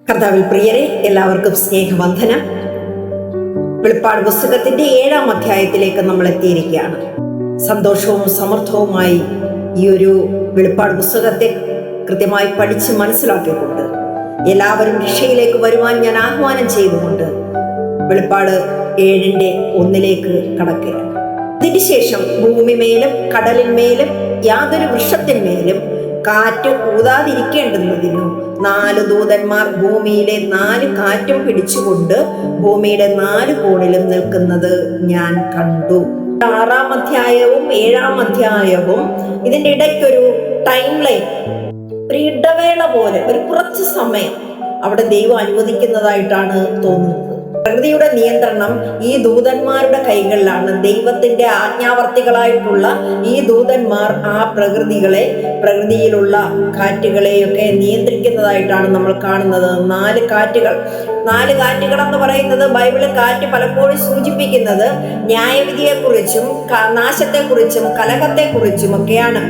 കർത്താവിൽ പ്രിയരെ, എല്ലാവർക്കും സ്നേഹവന്ദനം. വെളിപ്പാട് പുസ്തകത്തിന്റെ 7-ാം അധ്യായത്തിലേക്ക് നമ്മൾ എത്തിയിരിക്കുകയാണ്. സന്തോഷവും സമർത്ഥവുമായി ഈ ഒരു വെളിപ്പാട് പുസ്തകത്തെ കൃത്യമായി പഠിച്ച് മനസ്സിലാക്കിക്കൊണ്ട് എല്ലാവരും രക്ഷയിലേക്ക് വരുവാൻ ഞാൻ ആഹ്വാനം ചെയ്തുകൊണ്ട് വെളിപ്പാട് 7-ന്റെ 1 കടക്കുകയാണ്. ഇതിന് ശേഷം ഭൂമിമേലും കടലിന്മേലും യാതൊരു വൃക്ഷത്തിന്മേലും കാറ്റ് ഊതാതിരിക്കേണ്ടുന്നതിനും 4 ദൂതന്മാർ ഭൂമിയിലെ 4 കാറ്റും പിടിച്ചുകൊണ്ട് ഭൂമിയുടെ 4 കോണിലും നിൽക്കുന്നത് ഞാൻ കണ്ടു. 6-ാം അധ്യായവും 7-ാം അധ്യായവും ഇതിൻ്റെ ഇടയ്ക്കൊരു ടൈം ലൈൻ, ഒരു ഇടവേള പോലെ ഒരു കുറച്ച് സമയം അവിടെ ദൈവം അനുവദിക്കുന്നതായിട്ടാണ് തോന്നുന്നത്. പ്രകൃതിയുടെ നിയന്ത്രണം ഈ ദൂതന്മാരുടെ കൈകളിലാണ്. ദൈവത്തിന്റെ ആജ്ഞാവർത്തികളായിട്ടുള്ള ഈ ദൂതന്മാർ ആ പ്രകൃതിയിലുള്ള കാറ്റുകളെയൊക്കെ നിയന്ത്രിക്കുന്നതായിട്ടാണ് നമ്മൾ കാണുന്നത്. 4 കാറ്റുകൾ എന്ന് പറയുന്നത് ബൈബിളിൽ കാറ്റ് പലപ്പോഴും സൂചിപ്പിക്കുന്നത് ന്യായവിധിയെക്കുറിച്ചും നാശത്തെക്കുറിച്ചും കലഹത്തെക്കുറിച്ചും ഒക്കെയാണ്.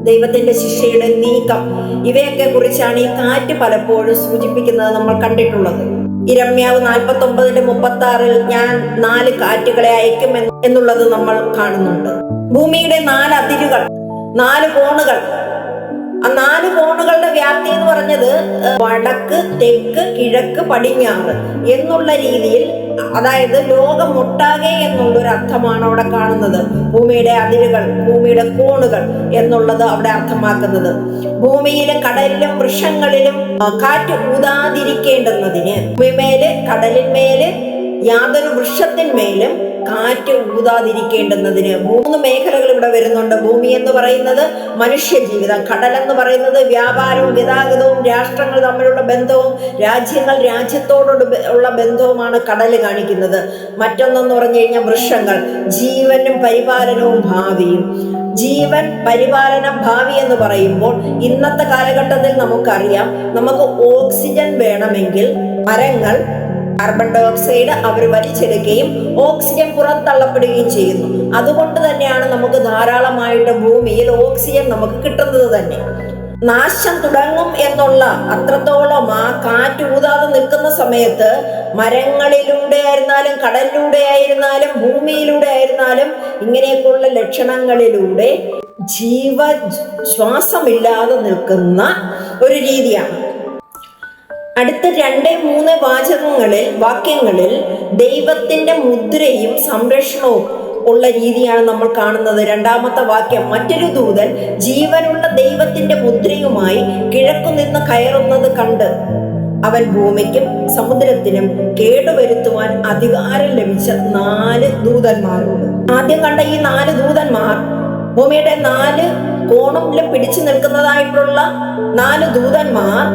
ദൈവത്തിന്റെ ശിക്ഷയുടെ നീക്കം, ഇവയൊക്കെ കുറിച്ചാണ് ഈ കാറ്റ് പലപ്പോഴും സൂചിപ്പിക്കുന്നത് നമ്മൾ കണ്ടിട്ടുള്ളത്. ഇരമ്യാവ് 49:36 ഞാൻ 4 കാറ്റുകളെ അയക്കും എന്നുള്ളത് നമ്മൾ കാണുന്നുണ്ട്. ഭൂമിയുടെ 4 അതിരുകൾ, 4 കോണുകൾ, ആ 4 കോണുകളുടെ വ്യാപ്തി എന്ന് പറഞ്ഞത് വടക്ക്, തെക്ക്, കിഴക്ക്, പടിഞ്ഞാറ് എന്നുള്ള രീതിയിൽ, അതായത് ലോകമൊട്ടാകെ എന്നുള്ളൊരു അർത്ഥമാണ് അവിടെ കാണുന്നത്. ഭൂമിയുടെ അതിരുകൾ, ഭൂമിയുടെ കോണുകൾ എന്നുള്ളത് അവിടെ അർത്ഥമാക്കുന്നത്. ഭൂമിയിലും കടലിലും വൃക്ഷങ്ങളിലും കാറ്റ് ഊതാതിരിക്കേണ്ടുന്നതിന്, ഭൂമിമേല് കടലിന്മേല് യാതൊരു വൃക്ഷത്തിന്മേലും കാറ്റ് ഊതാതിരിക്കേണ്ടുന്നതിന് 3 മേഖലകൾ ഇവിടെ വരുന്നുണ്ട്. ഭൂമി എന്ന് പറയുന്നത് മനുഷ്യജീവിതം, കടലെന്ന് പറയുന്നത് വ്യാപാരവും ഗതാഗതവും രാഷ്ട്രങ്ങൾ തമ്മിലുള്ള ബന്ധവും രാജ്യങ്ങൾ രാജ്യത്തോട് ഉള്ള ബന്ധവുമാണ് കടൽ കാണിക്കുന്നത്. മറ്റൊന്നെന്ന് പറഞ്ഞു കഴിഞ്ഞാൽ വൃക്ഷങ്ങൾ, ജീവനും പരിപാലനവും ഭാവിയും. ജീവൻ, പരിപാലനം, ഭാവി എന്ന് പറയുമ്പോൾ ഇന്നത്തെ കാലഘട്ടത്തിൽ നമുക്കറിയാം, നമുക്ക് ഓക്സിജൻ വേണമെങ്കിൽ മരങ്ങൾ കാർബൺ ഡൈ ഓക്സൈഡ് അവർ വലിച്ചെടുക്കുകയും ഓക്സിജൻ പുറന്തള്ളപ്പെടുകയും ചെയ്യുന്നു. അതുകൊണ്ട് തന്നെയാണ് നമുക്ക് ധാരാളമായിട്ട് ഭൂമിയിൽ ഓക്സിജൻ നമുക്ക് കിട്ടുന്നത് തന്നെ. നാശം തുടങ്ങും എന്നുള്ള അത്രത്തോളം ആ കാറ്റ് ഊതാതെ നിൽക്കുന്ന സമയത്ത് മരങ്ങളിലൂടെ ആയിരുന്നാലും കടലിലൂടെ ആയിരുന്നാലും ഭൂമിയിലൂടെ ആയിരുന്നാലും ഇങ്ങനെയൊക്കെയുള്ള ലക്ഷണങ്ങളിലൂടെ ശ്വാസമില്ലാതെ നിൽക്കുന്ന ഒരു രീതിയാണ്. അടുത്ത 2-3 വാക്യങ്ങളിൽ ദൈവത്തിന്റെ മുദ്രയും സംരക്ഷണവും ഉള്ള രീതിയാണ് നമ്മൾ കാണുന്നത്. 2-ാമത്തെ വാക്യം, മറ്റൊരു ദൂതൻ ജീവനുള്ള ദൈവത്തിന്റെ മുദ്രയുമായി കിഴക്കുനിന്ന് കയറുന്നത് കണ്ട് അവൻ ഭൂമിക്കും സമുദ്രത്തിനും കേടുവരുത്തുവാൻ അധികാരം ലഭിച്ച 4 ദൂതന്മാരോട്. ആദ്യം കണ്ട ഈ 4 ദൂതന്മാർ ഭൂമിയുടെ 4 കോണിലും പിടിച്ചു നിൽക്കുന്നതായിട്ടുള്ള 4 ദൂതന്മാർ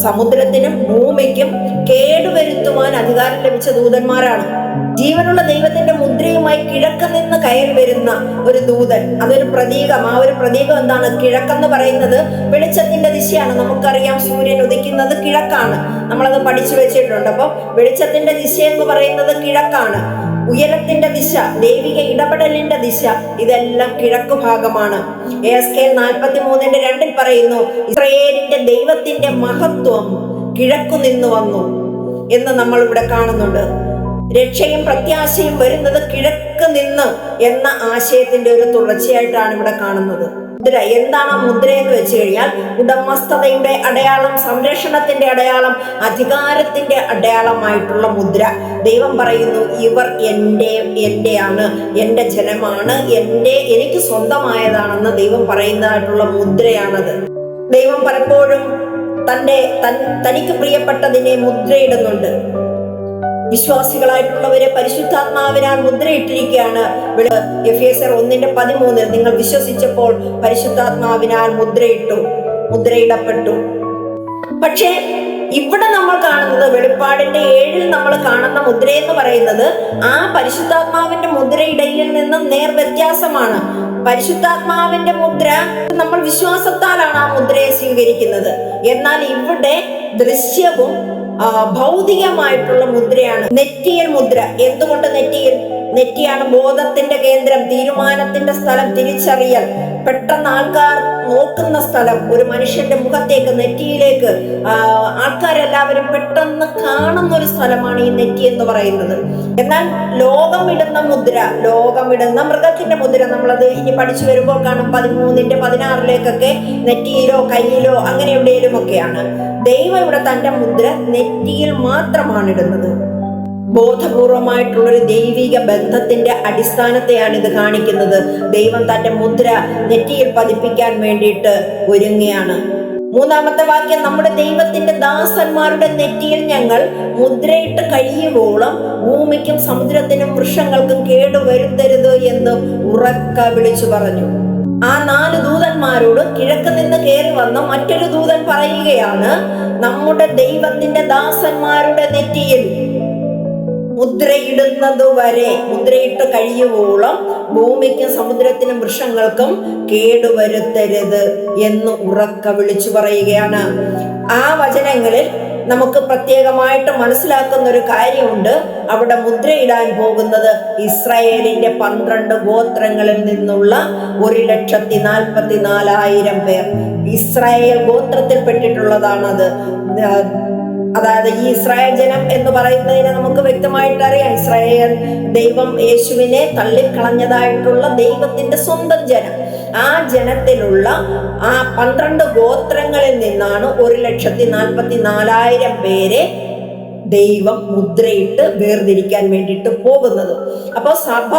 സമുദ്രത്തിനും ഭൂമിക്കും കേടുവരുത്തുവാൻ അധികാരം ലഭിച്ച ദൂതന്മാരാണ്. ജീവനുള്ള ദൈവത്തിന്റെ മുദ്രയുമായി കിഴക്ക് നിന്ന് കയറി വരുന്ന ഒരു ദൂതൻ, അതൊരു പ്രതീകം. ആ ഒരു പ്രതീകം എന്താണ്? കിഴക്കെന്ന് പറയുന്നത് വെളിച്ചത്തിന്റെ ദിശയാണ്. നമുക്കറിയാം, സൂര്യൻ ഉദിക്കുന്നത് കിഴക്കാണ്. നമ്മളത് പഠിച്ചു വെച്ചിട്ടുണ്ട്. അപ്പോൾ വെളിച്ചത്തിന്റെ ദിശ എന്ന് പറയുന്നത് കിഴക്കാണ്. ഉയരത്തിന്റെ ദിശ, ദൈവിക ഇടപെടലിന്റെ ദിശ, ഇതെല്ലാം കിഴക്ക് ഭാഗമാണ്. എസ്കേൽ 43:2 പറയുന്നു, ഇസ്രായേലിന്റെ ദൈവത്തിന്റെ മഹത്വം കിഴക്കു നിന്ന് വന്നു എന്ന് നമ്മൾ ഇവിടെ കാണുന്നുണ്ട്. രക്ഷയും പ്രത്യാശയും വരുന്നത് കിഴക്ക് നിന്ന് എന്ന ആശയത്തിന്റെ ഒരു തുടർച്ചയായിട്ടാണ് ഇവിടെ കാണുന്നത്. മുദ്ര എന്താണ്? ആ മുദ്ര എന്ന് വെച്ച് കഴിഞ്ഞാൽ ഉടമസ്ഥതയുടെ അടയാളം, സംരക്ഷണത്തിന്റെ അടയാളം, അധികാരത്തിന്റെ അടയാളമായിട്ടുള്ള മുദ്ര. ദൈവം പറയുന്നു, ഇവർ എന്റെയാണ്, എന്റെ ജനമാണ്, എനിക്ക് സ്വന്തമായതാണെന്ന് ദൈവം പറയുന്നതായിട്ടുള്ള മുദ്രയാണത്. ദൈവം പലപ്പോഴും തനിക്ക് പ്രിയപ്പെട്ടതിനെ മുദ്രയിടുന്നുണ്ട്. വിശ്വാസികളായിട്ടുള്ളവരെ പരിശുദ്ധാത്മാവിനാൽ മുദ്രയിട്ടിരിക്കുകയാണ്. എഫേസ്യർ 1:13 നിങ്ങൾ വിശ്വസിച്ചപ്പോൾ പരിശുദ്ധാത്മാവിനാൽ മുദ്രയിടപ്പെട്ടു. പക്ഷേ ഇവിടെ നമ്മൾ കാണുന്നത്, വെളിപ്പാടിന്റെ 7-ൽ നമ്മൾ കാണുന്ന മുദ്രയെന്ന് പറയുന്നത് ആ പരിശുദ്ധാത്മാവിന്റെ മുദ്രയിടയിൽ നിന്ന് വ്യത്യാസമാണ്. പരിശുദ്ധാത്മാവിന്റെ മുദ്ര നമ്മൾ വിശ്വാസത്താലാണ് ആ മുദ്രയെ സ്വീകരിക്കുന്നത്. എന്നാൽ ഇവിടെ ദൃശ്യവും ഭൗതികമായിട്ടുള്ള മുദ്രയാണ് നെറ്റിയൽ മുദ്ര. എന്തുകൊണ്ട് നെറ്റിയിൽ? നെറ്റിയാണ് ബോധത്തിന്റെ കേന്ദ്രം, തീരുമാനത്തിന്റെ സ്ഥലം, തിരിച്ചറിയൽ, പെട്ടെന്ന് ആൾക്കാർ നോക്കുന്ന സ്ഥലം. ഒരു മനുഷ്യന്റെ മുഖത്തേക്ക്, നെറ്റിയിലേക്ക് ആൾക്കാരെല്ലാവരും പെട്ടെന്ന് കാണുന്ന ഒരു സ്ഥലമാണ് ഈ നെറ്റി എന്ന് പറയുന്നത്. എന്നാൽ ലോകമിടുന്ന മുദ്ര, ലോകമിടുന്ന മൃഗത്തിന്റെ മുദ്ര, നമ്മളത് ഇനി പഠിച്ചു വരുമ്പോൾ കാണും 13ന്റെ 16ലേക്കൊക്കെ നെറ്റിയിലോ കയ്യിലോ അങ്ങനെ എവിടെയെങ്കിലും ഒക്കെയാണ്. ദൈവം ഇവിടെ തന്റെ മുദ്ര നെറ്റിയിൽ മാത്രമാണ് ഇടുന്നത്. ബോധപൂർവമായിട്ടുള്ളൊരു ദൈവിക ബന്ധത്തിന്റെ അടിസ്ഥാനത്തെയാണ് ഇത് കാണിക്കുന്നത്. ദൈവം തന്റെ മുദ്ര നെറ്റിയിൽ പതിപ്പിക്കാൻ വേണ്ടിയിട്ട് ഒരുങ്ങുകയാണ്. 3-ാമത്തെ വാക്യം, നമ്മുടെ ദൈവത്തിന്റെ ദാസന്മാരുടെ നെറ്റിയിൽ ഞങ്ങൾ മുദ്രയിട്ട് കഴിയുവോളം ഭൂമിക്കും സമുദ്രത്തിനും വൃക്ഷങ്ങൾക്കും കേടുവരുത്തരുത് എന്ന് ഉറക്ക വിളിച്ചു പറഞ്ഞു. ആ 4 ദൂതന്മാരോട് കിഴക്ക് നിന്ന് കയറി വന്ന മറ്റൊരു ദൂതൻ പറയുകയാണ്, നമ്മുടെ ദൈവത്തിന്റെ ദാസന്മാരുടെ നെറ്റിയിൽ മുദ്രയിടുന്നതുവരെ, മുദ്രയിട്ട് കഴിയുവോളം ഭൂമിക്കും സമുദ്രത്തിനും വൃക്ഷങ്ങൾക്കും കേടുവരുത്തരുത് എന്ന് ഉറക്ക വിളിച്ചു പറയുകയാണ്. ആ വചനങ്ങളിൽ നമുക്ക് പ്രത്യേകമായിട്ട് മനസ്സിലാക്കുന്ന ഒരു കാര്യമുണ്ട്. അവിടെ മുദ്രയിടാൻ പോകുന്നത് ഇസ്രായേലിന്റെ 12 ഗോത്രങ്ങളിൽ നിന്നുള്ള 1,44,000 പേർ. ഇസ്രായേൽ ഗോത്രത്തിൽപ്പെട്ടിട്ടുള്ളതാണത്. അതായത് ഈ ഇസ്രായേൽ ജനം എന്ന് പറയുന്നതിനെ നമുക്ക് വ്യക്തമായിട്ട് അറിയാം. ഇസ്രായേൽ ദൈവം യേശുവിനെ തള്ളിക്കളഞ്ഞതായിട്ടുള്ള ദൈവത്തിന്റെ സ്വന്തം ജനം. ആ ജനത്തിലുള്ള ആ 12 ഗോത്രങ്ങളിൽ നിന്നാണ് 1,44,000 പേരെ ദൈവം മുദ്രയിട്ട് വേർതിരിക്കാൻ വേണ്ടിയിട്ട് പോകുന്നത്. അപ്പോൾ സഭ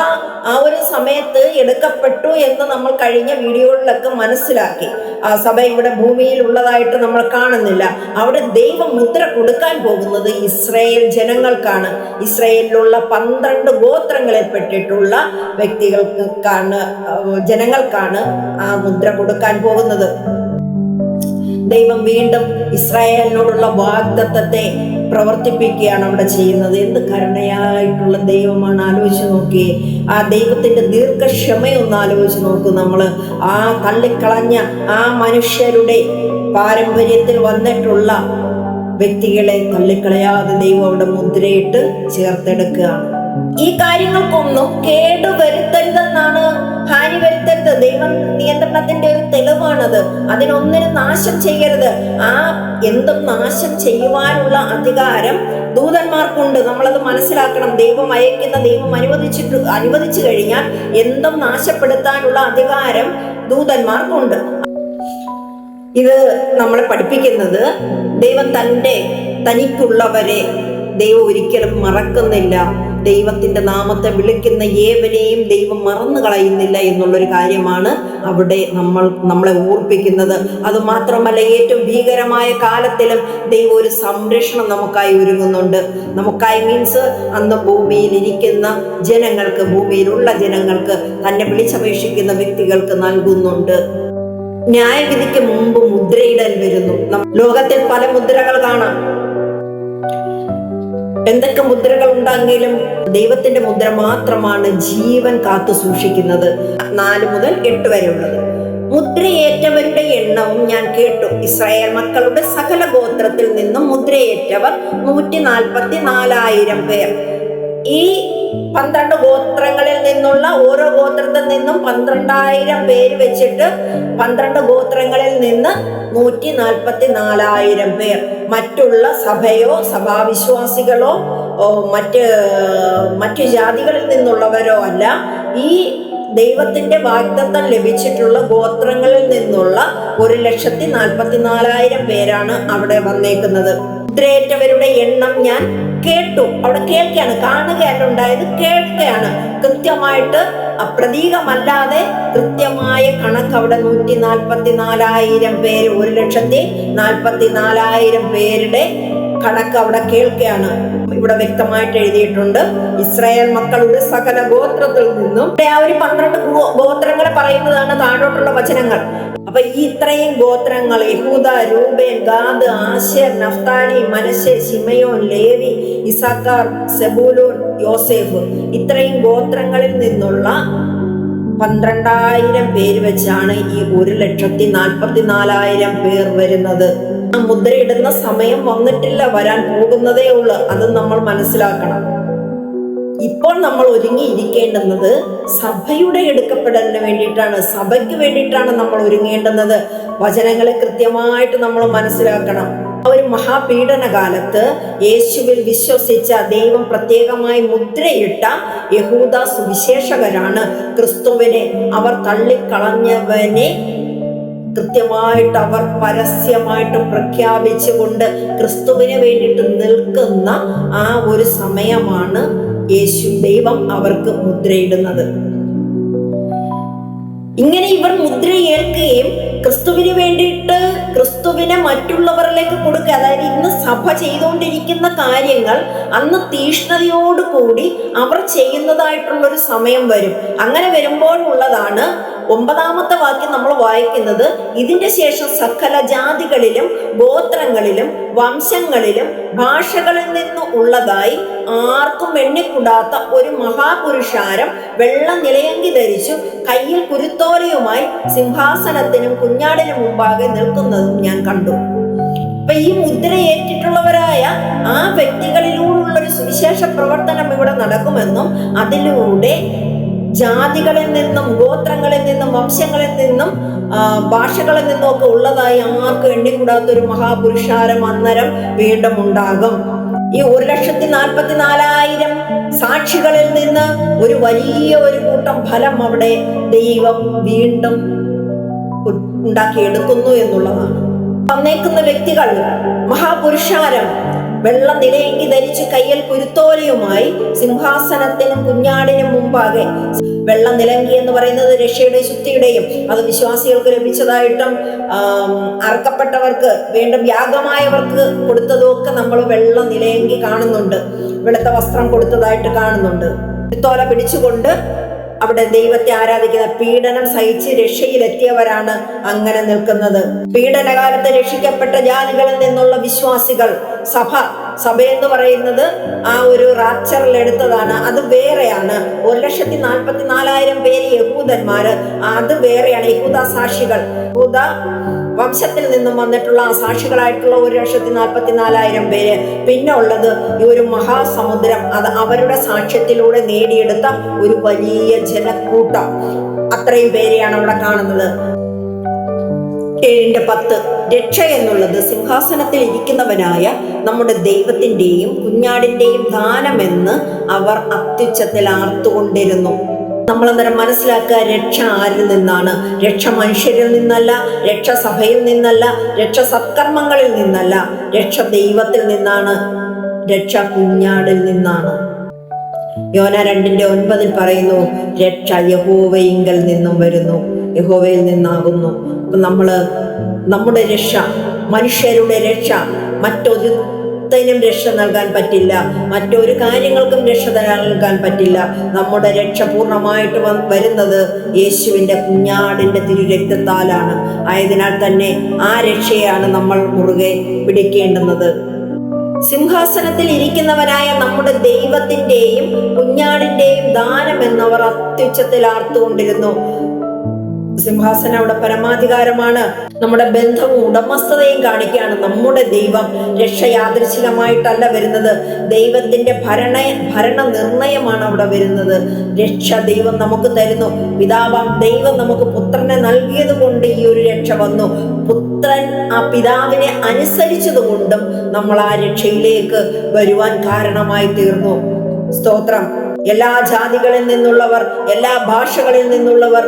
ആ ഒരു സമയത്ത് എടുക്കപ്പെട്ടു എന്ന് നമ്മൾ കഴിഞ്ഞ വീഡിയോകളിലൊക്കെ മനസ്സിലാക്കി. ആ സഭ ഇവിടെ ഭൂമിയിൽ ഉള്ളതായിട്ട് നമ്മൾ കാണുന്നില്ല. അവിടെ ദൈവം മുദ്ര കൊടുക്കാൻ പോകുന്നത് ഇസ്രായേൽ ജനങ്ങൾക്കാണ്. ഇസ്രായേലിലുള്ള 12 ഗോത്രങ്ങളിൽ പെട്ടിട്ടുള്ള വ്യക്തികൾക്കാണ്, ജനങ്ങൾക്കാണ് ആ മുദ്ര കൊടുക്കാൻ പോകുന്നത്. ദൈവം വീണ്ടും ഇസ്രായേലിനോടുള്ള വാഗ്ദത്തത്തെ പ്രവർത്തിപ്പിക്കുകയാണ് അവിടെ ചെയ്യുന്നത്. എന്ത് കരുണയായിട്ടുള്ള ദൈവമാണ്, ആലോചിച്ച് നോക്കിയേ. ആ ദൈവത്തിന്റെ ദീർഘക്ഷമയൊന്ന് ആലോചിച്ച് നോക്കൂ. നമ്മള് ആ തള്ളിക്കളഞ്ഞ ആ മനുഷ്യരുടെ പാരമ്പര്യത്തിൽ വന്നിട്ടുള്ള വ്യക്തികളെ തള്ളിക്കളയാതെ ദൈവം അവിടെ മുദ്രയിട്ട് ചേർത്തെടുക്കുകയാണ്. ഈ കാര്യങ്ങൾക്കൊന്നും കേടുവരുത്തരുതെന്നാണ്, ഹാനി വരുത്തരുത്. ദൈവം നിയന്ത്രണത്തിന്റെ ഒരു തെളിവാണത്. അതിനൊന്നിനും നാശം ചെയ്യരുത്. ആ എന്തും നാശം ചെയ്യുവാനുള്ള അധികാരം ദൂതന്മാർക്കുണ്ട്. നമ്മളത് മനസ്സിലാക്കണം. ദൈവം അയക്കുന്ന, ദൈവം അനുവദിച്ചു കഴിഞ്ഞാൽ എന്തും നാശപ്പെടുത്താനുള്ള അധികാരം ദൂതന്മാർക്കുണ്ട്. ഇത് നമ്മളെ പഠിപ്പിക്കുന്നത് ദൈവം തനിക്കുള്ളവരെ ദൈവം ഒരിക്കലും മറക്കുന്നില്ല. ദൈവത്തിന്റെ നാമത്തെ വിളിക്കുന്ന ഏവരെയും ദൈവം മറന്നു കളയുന്നില്ല എന്നുള്ളൊരു കാര്യമാണ് അവിടെ നമ്മളെ ഓർപ്പിക്കുന്നത്. അത് മാത്രമല്ല, ഏറ്റവും ഭീകരമായ കാലത്തിലും ദൈവം ഒരു സംരക്ഷണം നമുക്കായി ഒരുങ്ങുന്നുണ്ട്. നമുക്കായി മീൻസ് അന്ന് ഭൂമിയിൽ ഇരിക്കുന്ന ജനങ്ങൾക്ക്, ഭൂമിയിലുള്ള ജനങ്ങൾക്ക്, തന്നെ വിളിച്ചപേക്ഷിക്കുന്ന വ്യക്തികൾക്ക് നൽകുന്നുണ്ട്. ന്യായവിധിക്ക് മുമ്പ് മുദ്രയിടൽ വരുന്നു. ലോകത്തിൽ പല മുദ്രകൾ കാണാം. എന്തൊക്കെ മുദ്രകൾ ഉണ്ടെങ്കിലും ദൈവത്തിന്റെ മുദ്ര മാത്രമാണ് ജീവൻ കാത്തു സൂക്ഷിക്കുന്നത്. 4 മുതൽ 8 വരെ ഉള്ളത്. മുദ്രയേറ്റവരുടെ എണ്ണവും ഞാൻ കേട്ടു. ഇസ്രായേൽ മക്കളുടെ സകല ഗോത്രത്തിൽ നിന്നും മുദ്രയേറ്റവർ 144,000 പേർ. ഈ 12 ഗോത്രങ്ങളിൽ നിന്നുള്ള ഓരോ ഗോത്രത്തിൽ നിന്നും 12,000 പേര് വെച്ചിട്ട് 12 ഗോത്രങ്ങളിൽ നിന്ന് 144,000 പേർ. മറ്റുള്ള സഭയോ സഭാവിശ്വാസികളോ മറ്റ് ജാതികളിൽ നിന്നുള്ളവരോ അല്ല. ഈ ദൈവത്തിന്റെ വാഗ്ദത്തം ലഭിച്ചിട്ടുള്ള ഗോത്രങ്ങളിൽ നിന്നുള്ള 1,44,000 പേരാണ് അവിടെ വന്നേക്കുന്നത്. മുദ്രയേറ്റവരുടെ എണ്ണം ഞാൻ കേട്ടു. അവിടെ കേൾക്കുകയാണ്, കാണുകയല്ല ഉണ്ടായത്, കേൾക്കുകയാണ്. കൃത്യമായിട്ട് പ്രതീകമല്ലാതെ കൃത്യമായ കണക്ക് അവിടെ 144,000 പേര്, 1,44,000 പേരുടെ കണക്ക് അവിടെ കേൾക്കുകയാണ്. ഇവിടെ വ്യക്തമായിട്ട് എഴുതിയിട്ടുണ്ട്, ഇസ്രായേൽ മക്കളുടെ സകല ഗോത്രത്തിൽ നിന്നും. ആ ഒരു 12 ഗോത്രങ്ങളെ പറയുന്നതാണ് താഴോട്ടുള്ള വചനങ്ങൾ. അപ്പൊ ഈ ഇത്രയും ഗോത്രങ്ങൾ, യഹൂദ, രൂബേൻ, ഗാദ്, ആശേർ, നഫ്താലി, മനശ്ശെ, ശിമയോൻ, ലേവി, ഇസാക്കാർ, സെബൂലൂൻ, യോസേഫ്, ഇത്രയും ഗോത്രങ്ങളിൽ നിന്നുള്ള 12,000 പേര് വെച്ചാണ് ഈ 1,44,000 പേർ വരുന്നത്. മുദ്രയിടുന്ന സമയം വന്നിട്ടില്ല, വരാൻ പോകുന്നതേ ഉള്ളൂ. അത് നമ്മൾ മനസ്സിലാക്കണം. ഇപ്പോൾ നമ്മൾ ഒരുങ്ങിയിരിക്കേണ്ടുന്നത് സഭയുടെ എടുക്കപ്പെടലിന് വേണ്ടിയിട്ടാണ്, സഭയ്ക്ക് വേണ്ടിയിട്ടാണ് നമ്മൾ ഒരുങ്ങേണ്ടുന്നത്. വചനങ്ങളെ കൃത്യമായിട്ട് നമ്മൾ മനസ്സിലാക്കണം. ഒരു മഹാപീഡന കാലത്ത് യേശുവിൽ വിശ്വസിച്ച ദൈവം പ്രത്യേകമായി മുദ്രയിട്ട യഹൂദ സുവിശേഷകരാണ് ക്രിസ്തുവിനെ അവർ തള്ളിക്കളഞ്ഞവനെ കൃത്യമായിട്ട് അവർ പരസ്യമായിട്ട് പ്രഖ്യാപിച്ചുകൊണ്ട് ക്രിസ്തുവിന് വേണ്ടിയിട്ട് നിൽക്കുന്ന ആ ഒരു സമയമാണ് ദൈവം അവർക്ക് മുദ്രയിടുന്നത്. ഇങ്ങനെ ഇവർ മുദ്രയേൽക്കുകയും ക്രിസ്തുവിന് വേണ്ടിയിട്ട് ക്രിസ്തുവിനെ മറ്റുള്ളവരിലേക്ക് കൊടുക്കുക. അതായത് ഇന്ന് സഭ ചെയ്തുകൊണ്ടിരിക്കുന്ന കാര്യങ്ങൾ അന്ന് തീഷ്ണതയോടുകൂടി അവർ ചെയ്യുന്നതായിട്ടുള്ളൊരു സമയം വരും. അങ്ങനെ വരുമ്പോഴുള്ളതാണ് 9-ാമത്തെ വാക്യം നമ്മൾ വായിക്കുന്നത്. ഇതിന്റെ ശേഷം സകല ജാതികളിലും ഗോത്രങ്ങളിലും വംശങ്ങളിലും ഭാഷകളിൽ നിന്ന് ഉള്ളതായി ആർക്കും എണ്ണിക്കൂടാത്ത ഒരു മഹാപുരുഷാരം വെള്ള നിലയങ്കി ധരിച്ചു കയ്യിൽ കുരുത്തോലയുമായി സിംഹാസനത്തിനും കുഞ്ഞാടിനും മുമ്പാകെ നിൽക്കുന്നതും ഞാൻ കണ്ടു. അപ്പൊ ഈ മുദ്രയേറ്റിട്ടുള്ളവരായ ആ വ്യക്തികളിലൂടെയുള്ളൊരു സുവിശേഷ പ്രവർത്തനം ഇവിടെ നടക്കുമെന്നും അതിലൂടെ ജാതികളിൽ നിന്നും ഗോത്രങ്ങളിൽ നിന്നും വംശങ്ങളിൽ നിന്നും ഭാഷകളിൽ നിന്നും ഒക്കെ ഉള്ളതായി ആർക്കും എണ്ണിക്കൂടാത്തൊരു മഹാപുരുഷാരം അന്നേരം വീണ്ടും ഉണ്ടാകും. ഈ 1,44,000 സാക്ഷികളിൽ നിന്ന് ഒരു വലിയ ഒരു കൂട്ടം ഫലം അവിടെ ദൈവം വീണ്ടും ഉണ്ടാക്കിയെടുക്കുന്നു എന്നുള്ളതാണ്. വന്നേക്കുന്ന വ്യക്തികൾ മഹാപുരുഷാരം വെള്ള നിലയങ്കി ധരിച്ച് കയ്യിൽ കുരുത്തോലയുമായി സിംഹാസനത്തിനും കുഞ്ഞാടിനും മുമ്പാകെ. വെള്ള നിലങ്കി എന്ന് പറയുന്നത് രക്ഷയുടെയും ശുദ്ധിയുടെയും, അത് വിശ്വാസികൾക്ക് ലഭിച്ചതായിട്ടും അർക്കപ്പെട്ടവർക്ക് വീണ്ടും യാഗമായവർക്ക് കൊടുത്തതും ഒക്കെ നമ്മൾ വെള്ള നിലയങ്കി കാണുന്നുണ്ട്, വെളുത്ത വസ്ത്രം കൊടുത്തതായിട്ട് കാണുന്നുണ്ട്. കുരുത്തോല പിടിച്ചുകൊണ്ട് അവിടെ ദൈവത്തെ ആരാധിക്കുന്ന, പീഡനം സഹിച്ച് രക്ഷയിലെത്തിയവരാണ് അങ്ങനെ നിൽക്കുന്നത്. പീഡനകാലത്ത് രക്ഷിക്കപ്പെട്ട ജാതികളിൽ നിന്നുള്ള വിശ്വാസികൾ, സഭ എന്ന് പറയുന്നത് ആ ഒരു റാപ്ചറിൽ എടുത്തതാണ്, അത് വേറെയാണ്. 1,44,000 പേര് യഹൂദന്മാര്, അത് വേറെയാണ്. യഹൂദ സാക്ഷികൾ, യഹൂദ വംശത്തിൽ നിന്നും വന്നിട്ടുള്ള സാക്ഷികളായിട്ടുള്ള 1,44,000 പേര്. പിന്നെ ഉള്ളത് ഈ ഒരു മഹാസമുദ്രം, അത് അവരുടെ സാക്ഷ്യത്തിലൂടെ നേടിയെടുത്ത ഒരു വലിയ ജനക്കൂട്ടം. അത്രയും പേരെയാണ് അവിടെ കാണുന്നത്. 7:10 രക്ഷ എന്നുള്ളത് സിംഹാസനത്തിൽ ഇരിക്കുന്നവനായ നമ്മുടെ ദൈവത്തിന്റെയും കുഞ്ഞാടിന്റെയും ദാനമെന്ന് അവർ അത്യുച്ചത്തിൽ ആർത്തുകൊണ്ടിരുന്നു. നമ്മളന്നേരം മനസ്സിലാക്കുക, രക്ഷ ആരിൽ നിന്നാണ്? രക്ഷ മനുഷ്യരിൽ നിന്നല്ല, രക്ഷ സഭയിൽ നിന്നല്ല, രക്ഷ സത്കർമ്മങ്ങളിൽ നിന്നല്ല, രക്ഷ ദൈവത്തിൽ നിന്നാണ്, രക്ഷ കുഞ്ഞാടിൽ നിന്നാണ്. യോന 2:9 പറയുന്നു, രക്ഷ യഹോവയിങ്കൽ നിന്നും വരുന്നു, യഹോവയിൽ നിന്നാകുന്നു. അപ്പൊ നമ്മുടെ രക്ഷ, മനുഷ്യരുടെ രക്ഷ മറ്റൊരുത്തിനും രക്ഷ നൽകാൻ പറ്റില്ല, മറ്റൊരു കാര്യങ്ങൾക്കും രക്ഷ നൽകാൻ പറ്റില്ല. നമ്മുടെ രക്ഷ പൂർണ്ണമായിട്ട് വരുന്നത് യേശുവിന്റെ കുഞ്ഞാടിന്റെ തിരുരക്തത്താലാണ്. ആയതിനാൽ തന്നെ ആ രക്ഷയാണ് നമ്മൾ മുറുകെ പിടിക്കേണ്ടുന്നത്. സിംഹാസനത്തിൽ ഇരിക്കുന്നവനായ നമ്മുടെ ദൈവത്തിന്റെയും കുഞ്ഞാടിന്റെയും ദാനം എന്നവർ അത്യുച്ചത്തിൽ ആർത്തുകൊണ്ടിരുന്നു. സിംഹാസനം അവിടെ പരമാധികാരമാണ്. നമ്മുടെ ബന്ധവും ഉടമസ്ഥതയും കാണിക്കുകയാണ്. നമ്മുടെ ദൈവം രക്ഷ യാദൃച്ഛികമായിട്ടല്ല വരുന്നത്, ദൈവത്തിന്റെ ഭരണ നിർണയമാണ് അവിടെ വരുന്നത്. രക്ഷ ദൈവം നമുക്ക് തരുന്നു. പിതാവാം ദൈവം നമുക്ക് പുത്രനെ നൽകിയത് കൊണ്ട് ഈ ഒരു രക്ഷ വന്നു. പുത്രൻ ആ പിതാവിനെ അനുസരിച്ചത് കൊണ്ടും നമ്മൾ ആ രക്ഷയിലേക്ക് വരുവാൻ കാരണമായി തീർന്നു. സ്തോത്രം. എല്ലാ ജാതികളിൽ നിന്നുള്ളവർ, എല്ലാ ഭാഷകളിൽ നിന്നുള്ളവർ,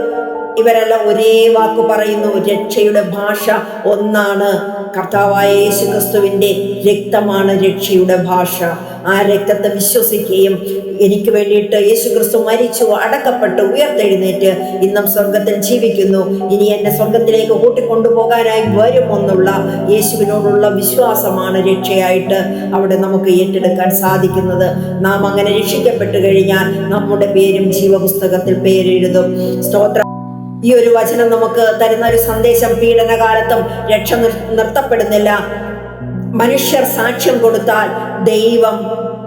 ഇവരെല്ലാം ഒരേ വാക്ക് പറയുന്നു. രക്ഷയുടെ ഭാഷ ഒന്നാണ്. കർത്താവായ യേശു ക്രിസ്തുവിന്റെ രക്തമാണ് രക്ഷയുടെ ഭാഷ. ആ രക്തത്തെ വിശ്വസിക്കുകയും എനിക്ക് വേണ്ടിയിട്ട് യേശു ക്രിസ്തു മരിച്ചു, അടക്കപ്പെട്ട്, ഉയർത്തെഴുന്നേറ്റ് ഇന്നും സ്വർഗത്തിൽ ജീവിക്കുന്നു, ഇനി എന്നെ സ്വർഗത്തിലേക്ക് കൂട്ടിക്കൊണ്ടുപോകാനായി വരുമെന്നുള്ള യേശുവിനോടുള്ള വിശ്വാസമാണ് രക്ഷയായിട്ട് അവിടെ നമുക്ക് ഏറ്റെടുക്കാൻ സാധിക്കുന്നത്. നാം അങ്ങനെ രക്ഷിക്കപ്പെട്ടു കഴിഞ്ഞാൽ നമ്മുടെ പേരും ജീവപുസ്തകത്തിൽ പേരെഴുതും. സ്തോത്രം. ഈ ഒരു വചനം നമുക്ക് തരുന്ന ഒരു സന്ദേശം, പീഡനകാലത്തും രക്ഷ നിർത്തപ്പെടുന്നില്ല. മനുഷ്യർ സാക്ഷ്യം കൊടുത്താൽ ദൈവം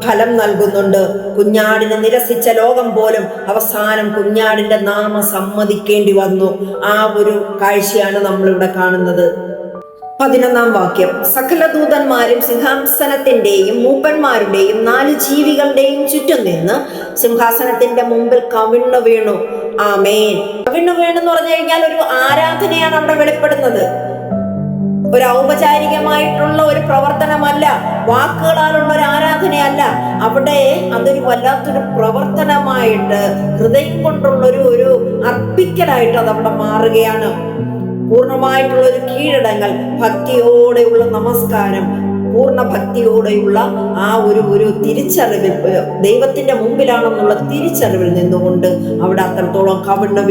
ഫലം നൽകുന്നുണ്ട്. കുഞ്ഞാടിനെ നിരസിച്ച ലോകം പോലും അവസാനം കുഞ്ഞാടിന്റെ നാമം സമ്മതിക്കേണ്ടി വന്നു. ആ ഒരു കാഴ്ചയാണ് നമ്മളിവിടെ കാണുന്നത്. 11-ാം വാക്യം, സകല ദൂതന്മാരും സിംഹാസനത്തിന്റെയും മൂപ്പന്മാരുടെയും 4 ജീവികളുടെയും ചുറ്റും നിന്ന് സിംഹാസനത്തിന്റെ മുമ്പിൽ കവിണ്ണു വീണു. ആമേൻ. കവിണ്ണു വീണെന്ന് പറഞ്ഞു കഴിഞ്ഞാൽ ഒരു ആരാധനയാണ് അവിടെ വെളിപ്പെടുന്നത്. ഒരു ഔപചാരികമായിട്ടുള്ള ഒരു പ്രവർത്തനമല്ല, വാക്കുകളാലുള്ള ഒരു ആരാധനയല്ല. അവിടെ അതൊരു വല്ലാത്തൊരു പ്രവർത്തനമായിട്ട്, ഹൃദയം കൊണ്ടുള്ള ഒരു അർപ്പിക്കലായിട്ട് അതവിടെ മാറുകയാണ്. പൂർണ്ണമായിട്ടുള്ള ഒരു കീഴടങ്ങൽ, ഭക്തിയോടെയുള്ള നമസ്കാരം, പൂർണ്ണ ഭക്തിയോടെയുള്ള ആ ഒരു തിരിച്ചറിവിൽ, ദൈവത്തിന്റെ മുമ്പിലാണെന്നുള്ള തിരിച്ചറിവിൽ നിന്നുകൊണ്ട് അവിടെ അത്രത്തോളം കവിണ്ണു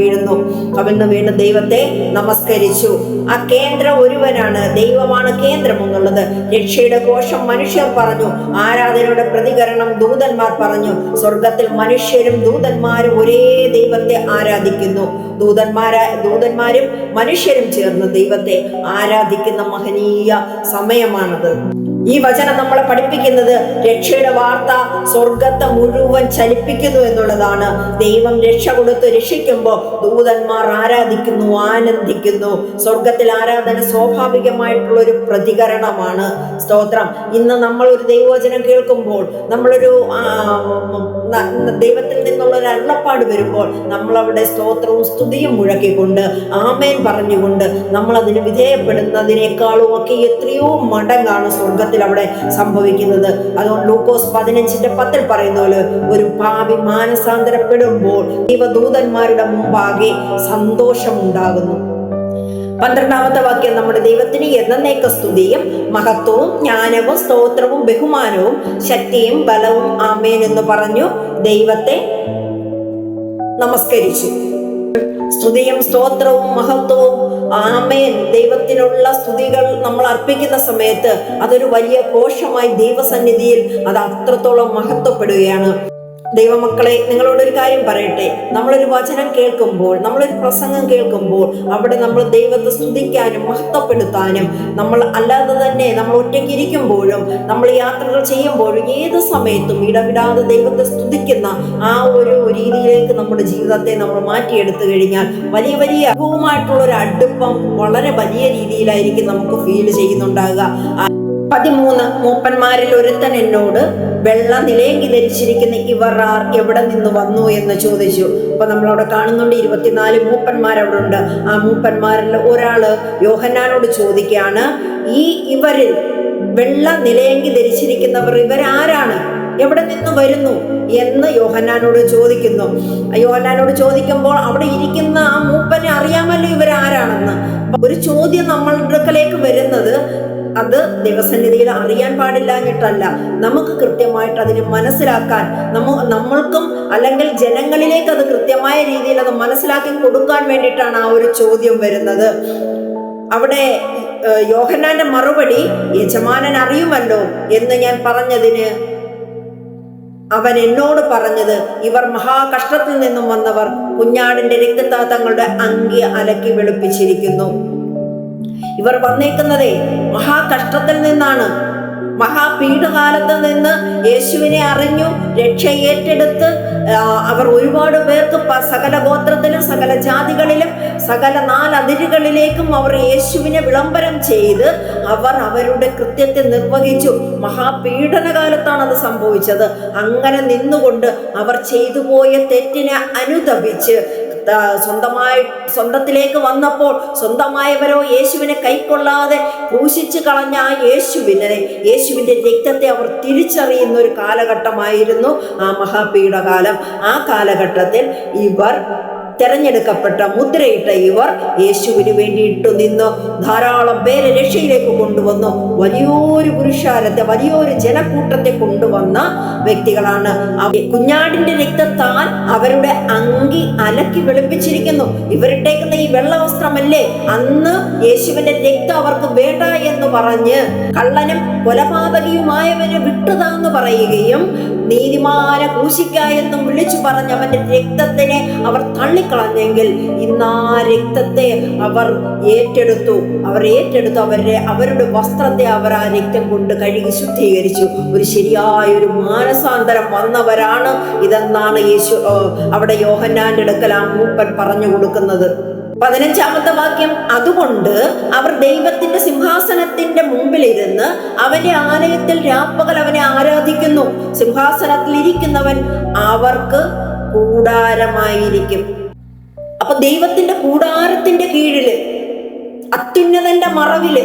വീണ് ദൈവത്തെ നമസ്കരിച്ചു. ആ കേന്ദ്രം ഒരുവനാണ്, ദൈവമാണ് കേന്ദ്രം എന്നുള്ളത് രക്ഷയുടെ ഘോഷം മനുഷ്യർ പറഞ്ഞു, ആരാധനയുടെ പ്രതികരണം ദൂതന്മാർ പറഞ്ഞു. സ്വർഗത്തിൽ മനുഷ്യരും ദൂതന്മാരും ഒരേ ദൈവത്തെ ആരാധിക്കുന്നു. ദൂതന്മാരും മനുഷ്യരും ചേർന്ന് ദൈവത്തെ ആരാധിക്കുന്ന മഹനീയ സമയമാണത്. ഈ വചനം നമ്മളെ പഠിപ്പിക്കുന്നത് രക്ഷയുടെ വാർത്ത സ്വർഗത്തെ മുഴുവൻ ചലിപ്പിക്കുന്നു എന്നുള്ളതാണ്. ദൈവം രക്ഷ കൊടുത്ത് രക്ഷിക്കുമ്പോൾ ദൂതന്മാർ ആരാധിക്കുന്നു, ആനന്ദിക്കുന്നു. സ്വർഗത്തിൽ ആരാധന സ്വാഭാവികമായിട്ടുള്ള ഒരു പ്രതികരണമാണ്. സ്തോത്രം. ഇന്ന് നമ്മൾ ഒരു ദൈവവചനം കേൾക്കുമ്പോൾ, നമ്മളൊരു ദൈവത്തിൽ നിന്നുള്ള ഒരു അരുളപ്പാട് വരുമ്പോൾ, നമ്മളവിടെ സ്തോത്രവും സ്തുതിയും മുഴക്കിക്കൊണ്ട് ആമേൻ പറഞ്ഞുകൊണ്ട് നമ്മൾ അതിന് വിധേയപ്പെടുന്നതിനേക്കാളും ഒക്കെ എത്രയോ മടങ്ങാണ് സ്വർഗത്തിൽ അവിടെ സംഭവിക്കുന്നത്. അതുകൊണ്ട് ലൂക്കോസ് 15:10 പറയുന്ന പോലെ ഒരു പാപി മാനസാന്തരപ്പെടുമ്പോൾ ദൈവദൂതന്മാരുടെ മുമ്പാകെ സന്തോഷമുണ്ടാകുന്നു. 12-ാമത്തെ വാക്യം, നമ്മുടെ ദൈവത്തിന് എന്നേക്ക സ്തുതിയും മഹത്വവും ജ്ഞാനവും സ്തോത്രവും ബഹുമാനവും ശക്തിയും ബലവും ആമേൻ എന്ന് പറഞ്ഞു ദൈവത്തെ നമസ്കരിച്ചു. സ്തുതിയും സ്തോത്രവും മഹത്വവും ആമേൻ, ദൈവത്തിനുള്ള സ്തുതികൾ നമ്മൾ അർപ്പിക്കുന്ന സമയത്ത് അതൊരു വലിയ ഘോഷമായി ദൈവസന്നിധിയിൽ അത് അത്രത്തോളം മഹത്വപ്പെടുകയാണ്. ദൈവമക്കളെ, നിങ്ങളോടൊരു കാര്യം പറയട്ടെ. നമ്മളൊരു വചനം കേൾക്കുമ്പോൾ, നമ്മളൊരു പ്രസംഗം കേൾക്കുമ്പോൾ അവിടെ നമ്മൾ ദൈവത്തെ സ്തുതിക്കാനും മഹത്വപ്പെടുത്താനും, നമ്മൾ അല്ലാതെ തന്നെ നമ്മൾ ഒറ്റയ്ക്ക് ഇരിക്കുമ്പോഴും നമ്മൾ യാത്രകൾ ചെയ്യുമ്പോഴും ഏത് സമയത്തും ഇടവിടാതെ ദൈവത്തെ സ്തുതിക്കുന്ന ആ ഒരു രീതിയിലേക്ക് നമ്മുടെ ജീവിതത്തെ നമ്മൾ മാറ്റിയെടുത്തു കഴിഞ്ഞാൽ വലിയ അനുഭവമായിട്ടുള്ള ഒരു അടുപ്പം വളരെ വലിയ രീതിയിലായിരിക്കും നമുക്ക് ഫീൽ ചെയ്യുന്നുണ്ടാകുക. 13, മൂപ്പന്മാരിൽ ഒരുത്തൻ എന്നോട് വെള്ള നിലയെങ്കി ധരിച്ചിരിക്കുന്ന ഇവർ എവിടെ നിന്ന് വന്നു എന്ന് ചോദിച്ചു. അപ്പൊ നമ്മളവിടെ കാണുന്നുണ്ട് 24 മൂപ്പന്മാരവിടെ ഉണ്ട്. ആ മൂപ്പന്മാരിൽ ഒരാള് യോഹന്നാനോട് ചോദിക്കുകയാണ്, ഇവരിൽ വെള്ള നിലയെങ്കി ധരിച്ചിരിക്കുന്നവർ ഇവരാരാണ്, എവിടെ നിന്ന് വരുന്നു എന്ന് യോഹന്നാനോട് ചോദിക്കുന്നു. യോഹന്നാനോട് ചോദിക്കുമ്പോൾ അവിടെ ഇരിക്കുന്ന ആ മൂപ്പനെ അറിയാമല്ലോ ഇവരാരാണെന്ന്. ഒരു ചോദ്യം നമ്മളുടെ അടുക്കലേക്ക് വരുന്നത് അത് ദൈവസന്നിധിയിൽ അറിയാൻ പാടില്ലാഞ്ഞിട്ടല്ല, നമുക്ക് കൃത്യമായിട്ട് അതിനെ മനസ്സിലാക്കാൻ, നമ്മൾക്കും അല്ലെങ്കിൽ ജനങ്ങളിലേക്ക് അത് കൃത്യമായ രീതിയിൽ അത് മനസ്സിലാക്കി കൊടുക്കാൻ വേണ്ടിയിട്ടാണ് ആ ഒരു ചോദ്യം വരുന്നത്. അവിടെ യോഹന്നാന്റെ മറുപടി, യജമാനൻ അറിയുമല്ലോ എന്ന് ഞാൻ പറഞ്ഞതിന് അവൻ എന്നോട് പറഞ്ഞത്, ഇവർ മഹാകഷ്ടത്തിൽ നിന്നും വന്നവർ, കുഞ്ഞാടിന്റെ രക്തത്താൽ തങ്ങളുടെ അങ്കി അലക്കി വെളുപ്പിച്ചിരിക്കുന്നു. ഇവർ വന്നേക്കുന്നതേ മഹാകഷ്ടത്തിൽ നിന്നാണ്. മഹാപീഡകാലത്ത് നിന്ന് യേശുവിനെ അറിഞ്ഞു, രക്ഷ ഏറ്റെടുത്ത് അവർ ഒരുപാട് പേർക്ക് സകല ഗോത്രത്തിലും സകല ജാതികളിലും സകല 4 അതിരുകളിലേക്കും അവർ യേശുവിനെ വിളംബരം ചെയ്ത് അവർ അവരുടെ കൃത്യത്തെ നിർവഹിച്ചു. മഹാപീഡനകാലത്താണ് അത് സംഭവിച്ചത്. അങ്ങനെ നിന്നുകൊണ്ട് അവർ ചെയ്തു പോയ തെറ്റിനെ അനുതപിച്ച് സ്വന്തത്തിലേക്ക് വന്നപ്പോൾ സ്വന്തമായവരോ യേശുവിനെ കൈക്കൊള്ളാതെ ക്രൂശിച്ചു കളഞ്ഞ ആ യേശുവിന്റെ രക്തത്തെ അവർ തിരിച്ചറിയുന്ന ഒരു കാലഘട്ടമായിരുന്നു ആ മഹാപീഡകാലം. ആ കാലഘട്ടത്തിൽ ഇവർ തെരഞ്ഞെടുക്കപ്പെട്ട മുദ്രയിട്ട ഇവർ യേശുവിന് വേണ്ടിയിട്ട് നിന്ന് ധാരാളം പേരെ രക്ഷയിലേക്ക് കൊണ്ടുവന്നു. വലിയൊരു പുരുഷാരത്തെ, വലിയൊരു ജനക്കൂട്ടത്തെ കൊണ്ടുവന്ന വ്യക്തികളാണ്. കുഞ്ഞാടിന്റെ രക്തത്താൽ അവരുടെ അങ്കി അലക്കി വെളുപ്പിച്ചിരിക്കുന്നു. ഇവരിട്ടേക്കുന്ന ഈ വെള്ള വസ്ത്രമല്ലേ അന്ന് യേശുവിന്റെ രക്തം അവർക്ക് വേണ്ട എന്ന് പറഞ്ഞ് കള്ളനും കൊലപാതകിയുമായവന് വിട്ടുതാന്ന് പറയുകയും നീതിമാനെ ക്രൂശിക്കായെന്നും വിളിച്ചു പറഞ്ഞ് അവന്റെ രക്തത്തിനെ അവർ തള്ളിക്കളഞ്ഞെങ്കിൽ ഇന്ന് ആ രക്തത്തെ അവർ ഏറ്റെടുത്തു. അവരുടെ വസ്ത്രത്തെ അവർ ആ രക്തം കൊണ്ട് കഴുകി ശുദ്ധീകരിച്ചു. ഒരു ശരിയായ ഒരു മാനസാന്തരം വന്നവരാണ് ഇതെന്നാണ് അവിടെ യോഹന്നാന്റെ അടുക്കൽ ആ മൂപ്പൻ പറഞ്ഞു കൊടുക്കുന്നത്. 15-ാമത്തെ വാക്യം, അതുകൊണ്ട് അവർ ദൈവത്തിന്റെ സിംഹാസനത്തിന്റെ മുമ്പിലിരുന്ന് അവന്റെ ആലയത്തിൽ രാപ്പകൽ അവനെ ആരാധിക്കുന്നു. സിംഹാസനത്തിൽ ഇരിക്കുന്നവൻ അവർക്ക് കൂടാരമായിരിക്കും. അപ്പൊ ദൈവത്തിന്റെ കൂടാരത്തിന്റെ കീഴില് അത്യുന്നതന്റെ മറവില്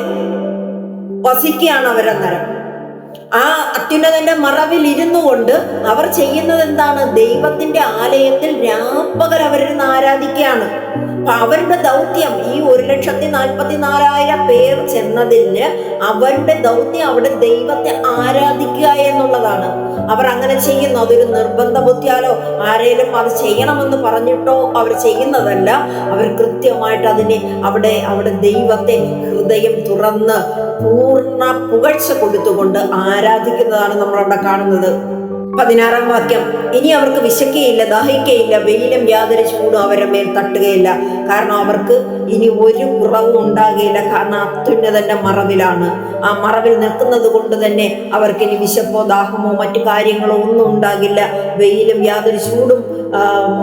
വസിക്കുകയാണ് അവരന്നേരം. ആ അത്യുന്നതന്റെ മറവിൽ ഇരുന്നു കൊണ്ട് അവർ ചെയ്യുന്നത് എന്താണ്? ദൈവത്തിന്റെ ആലയത്തിൽ രാപ്പകൽ അവരിരുന്ന് ആരാധിക്കുകയാണ്. അപ്പൊ അവരുടെ ദൗത്യം, ഈ 1,44,000 പേർ ചെന്നതിന് അവരുടെ ദൗത്യം അവിടെ ദൈവത്തെ ആരാധിക്കുക എന്നുള്ളതാണ്. അവർ അങ്ങനെ ചെയ്യുന്നു. അതൊരു നിർബന്ധ ബുദ്ധിയാലോ ആരേലും അത് ചെയ്യണമെന്ന് പറഞ്ഞിട്ടോ അവർ ചെയ്യുന്നതല്ല. അവർ കൃത്യമായിട്ട് അതിനെ അവിടെ ദൈവത്തെ ഹൃദയം തുറന്ന് പൂർണ്ണ പുകഴ്ച കൊടുത്തുകൊണ്ട് ആരാധിക്കുന്നതാണ് നമ്മളവിടെ കാണുന്നത്. 16-ാം വാക്യം, ഇനി അവർക്ക് വിശക്കുകയില്ല, ദാഹിക്കുകയില്ല, വെയിലും യാതൊരു ചൂടും അവരുടെ മേൽ തട്ടുകയില്ല. കാരണം അവർക്ക് ഇനി ഒരു കുറവും ഉണ്ടാകുകയില്ല. കാരണം അത്യുന്നതന്റെ മറവിലാണ്. ആ മറവിൽ നിൽക്കുന്നത് കൊണ്ട് തന്നെ അവർക്ക് ഇനി വിശപ്പോ ദാഹമോ മറ്റു കാര്യങ്ങളോ ഒന്നും ഉണ്ടാകില്ല. വെയിലും യാതൊരു ചൂടും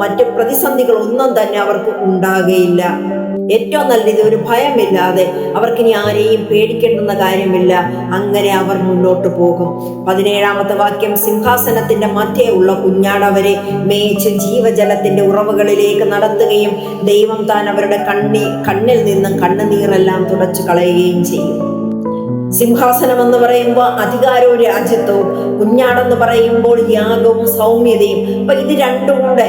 മറ്റ് പ്രതിസന്ധികളൊന്നും തന്നെ അവർക്ക് ഉണ്ടാകുകയില്ല. ഏറ്റവും നല്ലത് ഒരു ഭയമില്ലാതെ അവർക്കിനി ആരെയും പേടിക്കേണ്ടുന്ന കാര്യമില്ല. അങ്ങനെ അവർ മുന്നോട്ട് പോകും. 17-ാമത്തെ വാക്യം, സിംഹാസനത്തിന്റെ മധ്യേ ഉള്ള കുഞ്ഞാടവരെ മേച്ച് ജീവജലത്തിന്റെ ഉറവുകളിലേക്ക് നടത്തുകയും ദൈവം താൻ അവരുടെ കണ്ണിൽ നിന്നും കണ്ണുനീരെല്ലാം തുടച്ചു കളയുകയും ചെയ്യും. സിംഹാസനം എന്ന് പറയുമ്പോൾ അധികാരവും രാജ്യത്വവും, കുഞ്ഞാടെന്ന് പറയുമ്പോൾ യാഗവും സൗമ്യതയും. അപ്പൊ ഇത് രണ്ടും കൂടെ,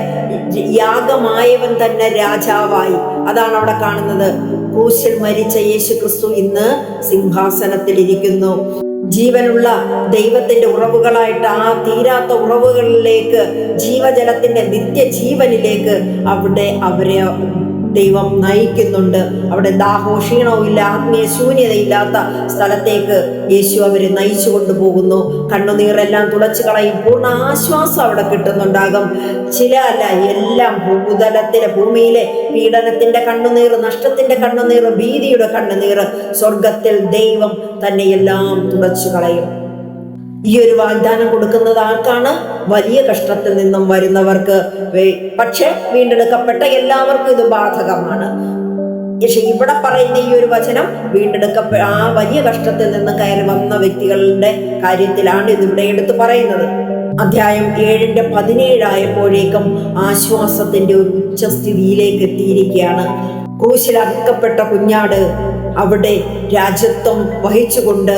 യാഗമായവൻ തന്നെ രാജാവായി. അതാണ് അവിടെ കാണുന്നത്. ക്രൂശിൽ മരിച്ച യേശു ക്രിസ്തു ഇന്ന് സിംഹാസനത്തിൽ ഇരിക്കുന്നു. ജീവനുള്ള ദൈവത്തിന്റെ ഉറവുകളായിട്ട് ആ തീരാത്ത ഉറവുകളിലേക്ക്, ജീവജലത്തിന്റെ നിത്യജീവനിലേക്ക് അവിടെ അവരെ ദൈവം നയിക്കുന്നുണ്ട്. അവിടെ ദാഹവും ക്ഷീണവും ഇല്ല, ആത്മീയ ശൂന്യതയില്ലാത്ത സ്ഥലത്തേക്ക് യേശു അവരെ നയിച്ചു കൊണ്ടുപോകുന്നു. കണ്ണുനീരെല്ലാം തുളച്ചു കളയും. പൂർണ്ണ ആശ്വാസം അവിടെ കിട്ടുന്നുണ്ടാകും. ചില അല്ല, എല്ലാം ഭൂമിയിലെ പീഡനത്തിന്റെ കണ്ണുനീർ, നഷ്ടത്തിന്റെ കണ്ണുനീർ, ഭീതിയുടെ കണ്ണുനീർ സ്വർഗത്തിൽ ദൈവം തന്നെ എല്ലാം തുളച്ചു കളയും. ഈ ഒരു വാഗ്ദാനം കൊടുക്കുന്നത് ആർക്കാണ്? വലിയ കഷ്ടത്തിൽ നിന്നും വരുന്നവർക്ക്. പക്ഷെ വീണ്ടെടുക്കപ്പെട്ട എല്ലാവർക്കും ഇത് ബാധകമാണ്. പക്ഷെ ഇവിടെ പറയുന്ന ഈ ഒരു വചനം ആ വലിയ കഷ്ടത്തിൽ നിന്ന് കയറി വന്ന വ്യക്തികളുടെ കാര്യത്തിലാണ് ഇതിവിടെ എടുത്തു പറയുന്നത്. അധ്യായം 7:17 ആയപ്പോഴേക്കും ആശ്വാസത്തിന്റെ ഒരു ഉച്ചസ്ഥിതിയിലേക്ക് എത്തിയിരിക്കുകയാണ്. ക്രൂശിൽ അറുക്കപ്പെട്ട കുഞ്ഞാട് അവിടെ രാജത്വം വഹിച്ചുകൊണ്ട്,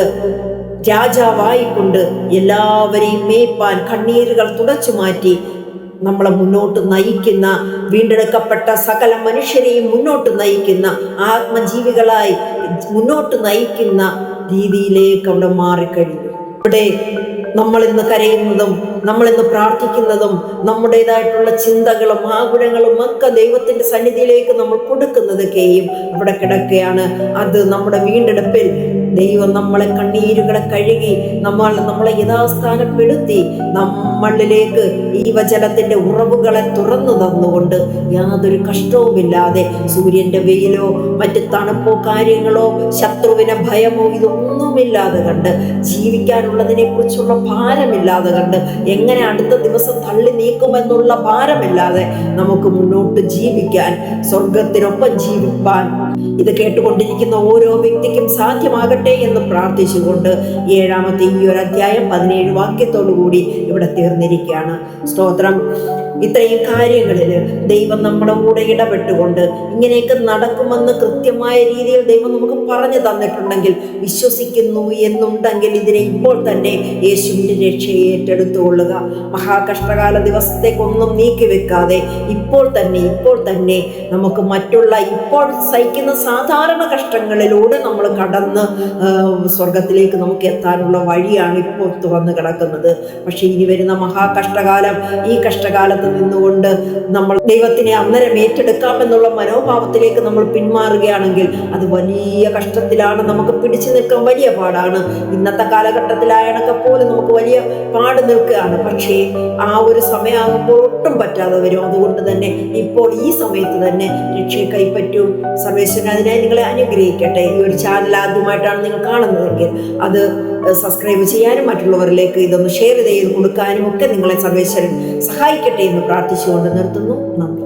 രാജാവായിക്കൊണ്ട് എല്ലാവരെയും മേപ്പാൻ, കണ്ണീരുകൾ തുടച്ചു മാറ്റി നമ്മളെ മുന്നോട്ട് നയിക്കുന്ന, വീണ്ടെടുക്കപ്പെട്ട സകല മനുഷ്യരെയും മുന്നോട്ട് നയിക്കുന്ന, ആത്മജീവികളായി മുന്നോട്ട് നയിക്കുന്ന രീതിയിലേക്ക് അവിടെ മാറിക്കഴിഞ്ഞു. അവിടെ നമ്മളിന്ന് കരയുന്നതും നമ്മളിന്ന് പ്രാർത്ഥിക്കുന്നതും നമ്മുടേതായിട്ടുള്ള ചിന്തകളും ആകുലങ്ങളും ഒക്കെ ദൈവത്തിന്റെ സന്നിധിയിലേക്ക് നമ്മൾ കൊടുക്കുന്നതൊക്കെയും അവിടെ കിടക്കുകയാണ്. അത് നമ്മുടെ വീണ്ടെടുപ്പിൽ ദൈവം നമ്മളെ കണ്ണീരുകളെ കഴുകി നമ്മളെ യഥാസ്ഥാനപ്പെടുത്തി നമ്മളിലേക്ക് ജീവജലത്തിന്റെ ഉറവുകളെ തുറന്നു തന്നുകൊണ്ട് യാതൊരു കഷ്ടവുമില്ലാതെ, സൂര്യന്റെ വെയിലോ മറ്റ് തണുപ്പോ കാര്യങ്ങളോ ശത്രുവിനെ ഭയമോ ഇതൊന്നുമില്ലാതെ കണ്ട്, ജീവിക്കാനുള്ളതിനെ കുറിച്ചുള്ള ഭാരമില്ലാതെ കണ്ട്, എങ്ങനെ അടുത്ത ദിവസം തള്ളി നീക്കുമെന്നുള്ള ഭാരമില്ലാതെ നമുക്ക് മുന്നോട്ട് ജീവിക്കാൻ, സ്വർഗത്തിനൊപ്പം ജീവിപ്പാൻ ഇത് കേട്ടുകൊണ്ടിരിക്കുന്ന ഓരോ വ്യക്തിക്കും സാധ്യമാകട്ടെ എന്ന് പ്രാർത്ഥിച്ചുകൊണ്ട് 7-ാമത്തെ ഈ ഒരു അധ്യായം 17 വാക്യത്തോടു കൂടി ഇവിടെ തീർന്നിരിക്കുകയാണ്. സ്തോത്രം. ഇത്രയും കാര്യങ്ങളിൽ ദൈവം നമ്മുടെ കൂടെ ഇടപെട്ടുകൊണ്ട് ഇങ്ങനെയൊക്കെ നടക്കുമെന്ന് കൃത്യമായ രീതിയിൽ ദൈവം നമുക്ക് പറഞ്ഞു തന്നിട്ടുണ്ടെങ്കിൽ, വിശ്വസിക്കുന്നു എന്നുണ്ടെങ്കിൽ ഇതിനെ ഇപ്പോൾ തന്നെ യേശുവിന്റെ രക്ഷയെ ഏറ്റെടുത്തുകൊള്ളുക. മഹാകഷ്ടകാല ദിവസത്തേക്കൊന്നും നീക്കി വെക്കാതെ ഇപ്പോൾ തന്നെ നമുക്ക് മറ്റുള്ള ഇപ്പോൾ സഹിക്കുന്ന സാധാരണ കഷ്ടങ്ങളിലൂടെ നമ്മൾ കടന്ന് സ്വർഗത്തിലേക്ക് നമുക്ക് എത്താനുള്ള വഴിയാണ് ഇപ്പോൾ തുറന്നു കിടക്കുന്നത്. പക്ഷെ ഇനി വരുന്ന മഹാകഷ്ടകാലം, ഈ കഷ്ടകാലത്ത് നിന്നുകൊണ്ട് നമ്മൾ ദൈവത്തിനെ അന്നേരം ഏറ്റെടുക്കാമെന്നുള്ള മനോഭാവത്തിലേക്ക് നമ്മൾ പിന്മാറുകയാണെങ്കിൽ അത് വലിയ കഷ്ടത്തിലാണ്. നമുക്ക് പിടിച്ചു നിൽക്കാൻ വലിയ പാടാണ്. ഇന്നത്തെ കാലഘട്ടത്തിലായണക്കെ പോലും നമുക്ക് വലിയ പാട് നിൽക്കുകയാണ്. പക്ഷേ ആ ഒരു സമയമാകുമ്പോൾ ഒട്ടും പറ്റാതെ വരും. അതുകൊണ്ട് തന്നെ ഇപ്പോൾ ഈ സമയത്ത് തന്നെ രക്ഷയെ കൈപ്പറ്റും. സർവേശ്വരൻ അതിനായി നിങ്ങളെ അനുഗ്രഹിക്കട്ടെ. ഈ ഒരു ചാനൽ ആദ്യമായിട്ടാണ് നിങ്ങൾ കാണുന്നതെങ്കിൽ അത് സബ്സ്ക്രൈബ് ചെയ്യാനും മറ്റുള്ളവരിലേക്ക് ഇതൊന്ന് ഷെയർ ചെയ്ത് കൊടുക്കാനും ഒക്കെ നിങ്ങളെ സർവേശ്വരൻ സഹായിക്കട്ടെ എന്ന് പ്രാർത്ഥിച്ചുകൊണ്ട് നിർത്തുന്നു. നന്ദി.